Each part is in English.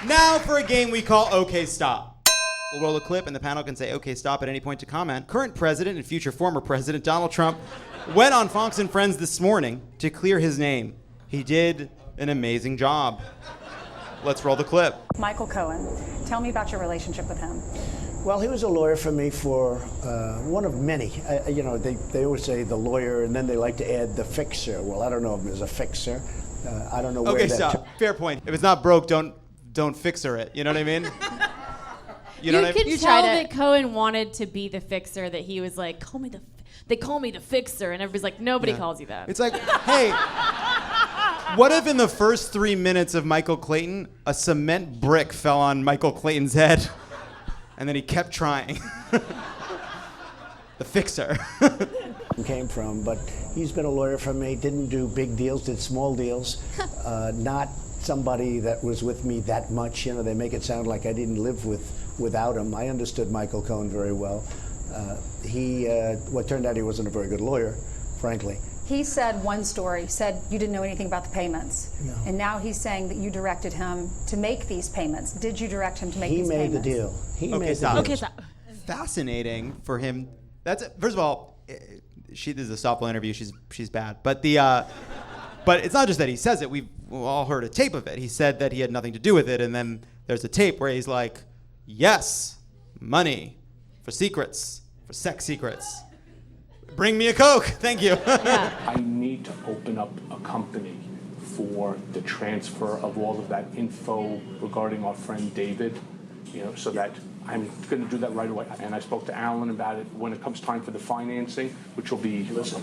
Now for a game we call OK Stop. We'll roll a clip and the panel can say OK Stop at any point to comment. Current president and future former president Donald Trump went on Fox and Friends this morning to clear his name. He did an amazing job. Let's roll the clip. Michael Cohen, tell me about your relationship with him. Well, he was a lawyer for me for one of many. They always say the lawyer, and then they like to add the fixer. Well, I don't know if it was a fixer. I don't know where Okay, that... stop. Fair point. If it's not broke, don't fixer it. You know what I mean? You could tell that Cohen wanted to be the fixer, that he was like, they call me the fixer, and everybody's like, nobody calls you that. It's like, hey, what if in the first 3 minutes of Michael Clayton, a cement brick fell on Michael Clayton's head, and then he kept trying? The fixer. Came from, but he's been a lawyer for me, didn't do big deals, did small deals, not somebody that was with me that much. They make it sound like I didn't live without him. I understood Michael Cohen very well. What turned out he wasn't a very good lawyer, frankly. He said one story, said you didn't know anything about the payments. No. And now he's saying that you directed him to make these payments. Did you direct him to make these payments? He made the deal. He made stop. the deal. Okay, stop. Fascinating for him. First of all, this is a softball interview. She's bad. But but it's not just that he says it. We've all heard a tape of it. He said that he had nothing to do with it, and then there's a tape where he's like, "Yes, money for secrets, for sex secrets. Bring me a Coke, thank you." Yeah. I need to open up a company for the transfer of all of that info regarding our friend David, so that I'm going to do that right away. And I spoke to Alan about it when it comes time for the financing, which will be... Listen,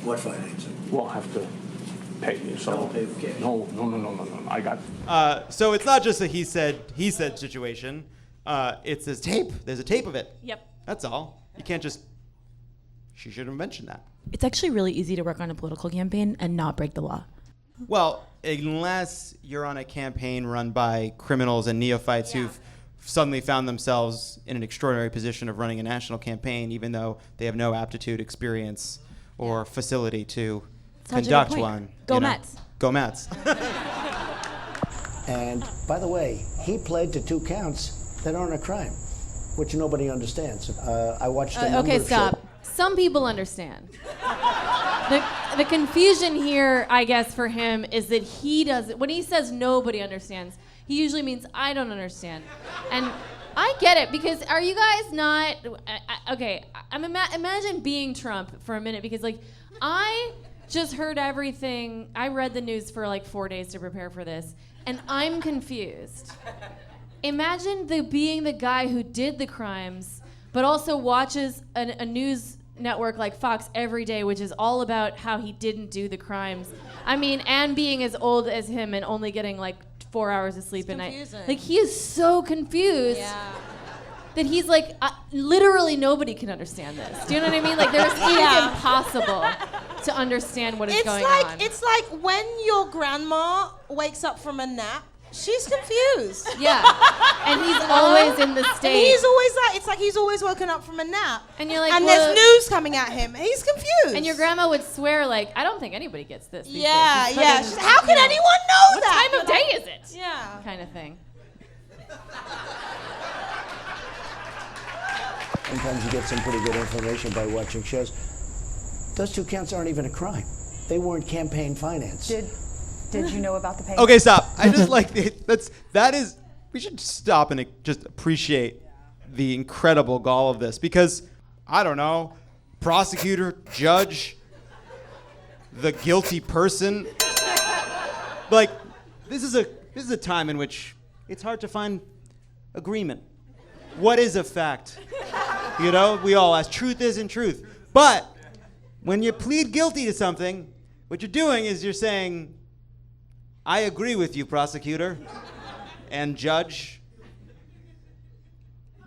what financing? We'll have to pay you. So Don't pay with cash. No. I got... So it's not just a he said situation. It's this tape. There's a tape of it. Yep. That's all. You can't just... She should have mentioned that. It's actually really easy to work on a political campaign and not break the law. Well, unless you're on a campaign run by criminals and neophytes who've suddenly found themselves in an extraordinary position of running a national campaign, even though they have no aptitude, experience, or facility to conduct one. Go Mets. Go Mets. And by the way, he pled to 2 counts that aren't a crime, which nobody understands. I watched a number Okay, of stop. shows. Some people understand. The confusion here, I guess, for him is that he doesn't. When he says nobody understands, he usually means I don't understand. And I get it, because are you guys not... Okay, imagine being Trump for a minute, because, I just heard everything. I read the news for, 4 days to prepare for this, and I'm confused. Imagine being the guy who did the crimes, but also watches a news network like Fox every day, which is all about how he didn't do the crimes. And being as old as him and only getting 4 hours of sleep a night. He is so confused that he's literally nobody can understand this. Do you know what I mean? It's impossible to understand what is going on. It's like when your grandma wakes up from a nap. She's confused. Yeah. And he's always in the state. And he's always it's like he's always woken up from a nap. And you're like, and there's news coming at him. He's confused. And your grandma would swear, I don't think anybody gets this. these days. She's how can anyone know what that? What time of day is it? Yeah. Kind of thing. Sometimes you get some pretty good information by watching shows. Those 2 counts aren't even a crime. They weren't campaign finance. Did you know about the payments? Okay, stop. I just we should stop and just appreciate the incredible gall of this, because, I don't know, prosecutor, judge, the guilty person, this is a time in which it's hard to find agreement. What is a fact? We all ask, truth isn't truth. But when you plead guilty to something, what you're doing is you're saying, I agree with you, prosecutor and judge.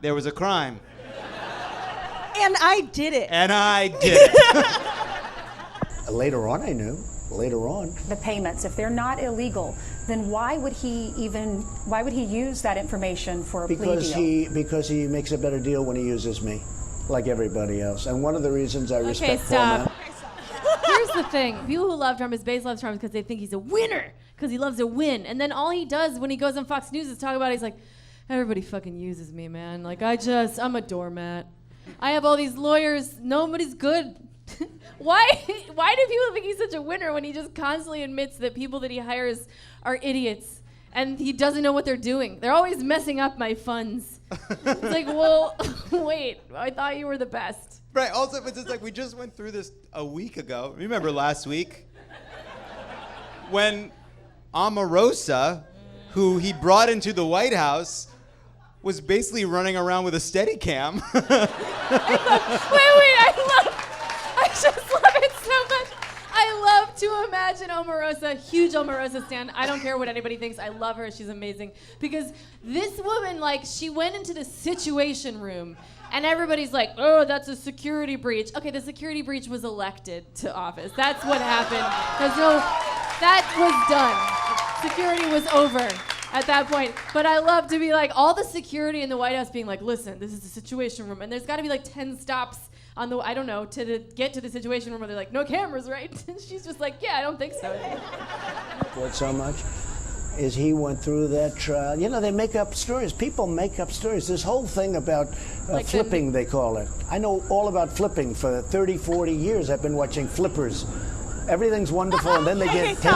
There was a crime. And I did it. Later on, I knew. Later on. The payments, if they're not illegal, then why would he use that information for a plea deal? Because he makes a better deal when he uses me, like everybody else. And one of the reasons I respect stop. Paul Here's the thing. People who love Trump, his base loves Trump because they think he's a winner. because he loves to win. And then all he does when he goes on Fox News is talk about it. He's like, everybody fucking uses me, man. Like, I'm a doormat. I have all these lawyers. Nobody's good. Why do people think he's such a winner when he just constantly admits that people that he hires are idiots and he doesn't know what they're doing? They're always messing up my funds. It's like, well, wait, I thought you were the best. Right. Also, it's just like we just went through this a week ago. Remember last week when Omarosa, who he brought into the White House, was basically running around with a Steadicam. I just love it so much. I love to imagine Omarosa, huge Omarosa stan. I don't care what anybody thinks. I love her. She's amazing. Because this woman, like, she went into the Situation Room, and everybody's like, oh, that's a security breach. Okay, the security breach was elected to office. That's what happened. That was done. Security was over at that point. But I love to be like, all the security in the White House being like, listen, this is the Situation Room. And there's got to be like 10 stops on the, I don't know, get to the Situation Room where they're like, no cameras, right? And she's just like, yeah, I don't think so. What so much is he went through that trial. You know, they make up stories. People make up stories. This whole thing about Like flipping, they call it. I know all about flipping. For 30, 40 years, I've been watching flippers. Everything's wonderful, and then they get 10...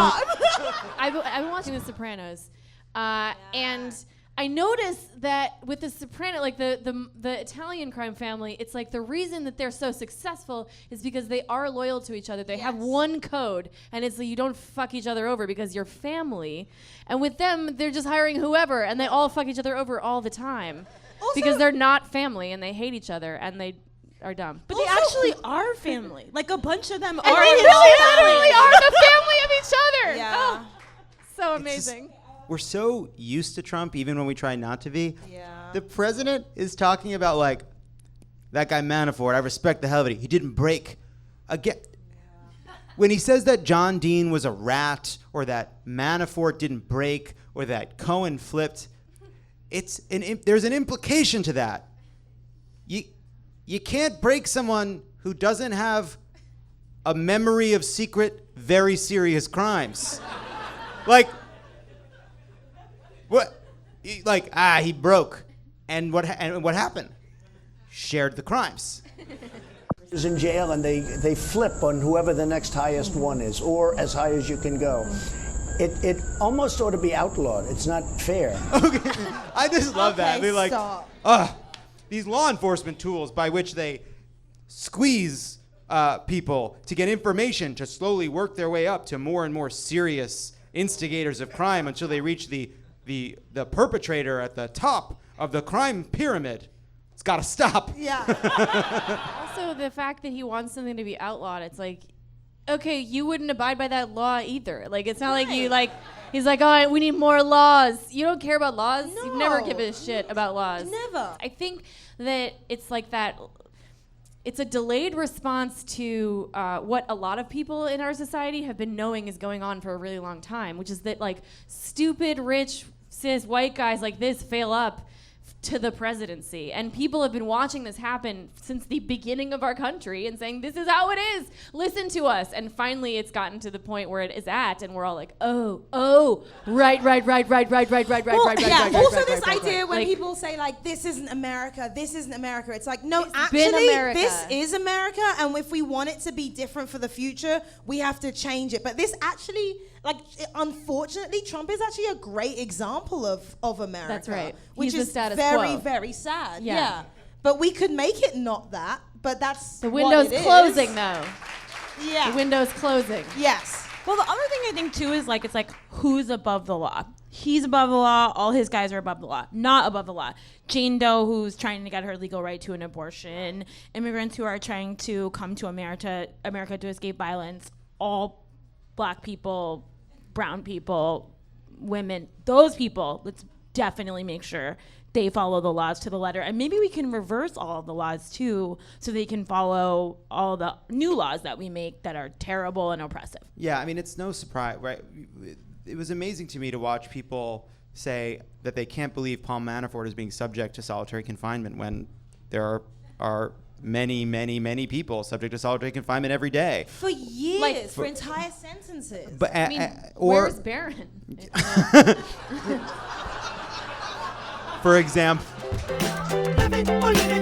I've been watching The Sopranos, and I noticed that with The Sopranos, like the Italian crime family, it's like the reason that they're so successful is because they are loyal to each other. They have one code, and it's that you don't fuck each other over because you're family. And with them, they're just hiring whoever, and they all fuck each other over all the time because they're not family, and they hate each other, and they are dumb. But they actually are family. Like, a bunch of them are. And they literally are the family of each other. Yeah. Oh, so amazing. We're so used to Trump, even when we try not to be. Yeah. The president is talking about, like, that guy Manafort, I respect the hell of it. He didn't break. Again, when he says that John Dean was a rat, or that Manafort didn't break, or that Cohen flipped, there's an implication to that. You can't break someone who doesn't have a memory of secret, very serious crimes. Like, what? Like, he broke. And what happened? Shared the crimes. Is in jail, and they flip on whoever the next highest one is, or as high as you can go. It almost ought to be outlawed. It's not fair. Okay. I just love that. They're like, these law enforcement tools by which they squeeze people to get information to slowly work their way up to more and more serious instigators of crime until they reach the perpetrator at the top of the crime pyramid. It's got to stop. Yeah. Also, the fact that he wants something to be outlawed, it's like, okay, you wouldn't abide by that law either. Like, it's not like you, like, he's like, oh, we need more laws. You don't care about laws? No. You've never given a shit about laws. Never. I think that it's like that, it's a delayed response to what a lot of people in our society have been knowing is going on for a really long time, which is that, like, stupid, rich, cis, white guys like this fail up to the presidency. And people have been watching this happen since the beginning of our country and saying, this is how it is. Listen to us. And finally, it's gotten to the point where it is at, and we're all like, oh, right. Yeah. Also, this right. idea when Like, people say, like, this isn't America, it's like, no, been actually, America. this is America, and if we want it to be different for the future, we have to change it. But this actually, like, unfortunately, Trump is actually a great example of America. That's right. Which He's the is status very, quo. very sad. Yeah. But we could make it not that, but that's the window's what it closing, is. though. Yeah. The window's closing. Yes. Well, the other thing I think, too, is, like, it's like, who's above the law? He's above the law. All his guys are above the law. Not above the law. Jane Doe, who's trying to get her legal right to an abortion. Immigrants who are trying to come to America to escape violence. All black people, brown people, women, those people, let's definitely make sure they follow the laws to the letter. And maybe we can reverse all of the laws too, so they can follow all the new laws that we make that are terrible and oppressive. Yeah, I mean, it's no surprise, right? It was amazing to me to watch people say that they can't believe Paul Manafort is being subject to solitary confinement when there are many, many, many people subject to solitary confinement every day. For years, Like, for entire sentences. But I mean, or where's Barron? for example. Lovett or leave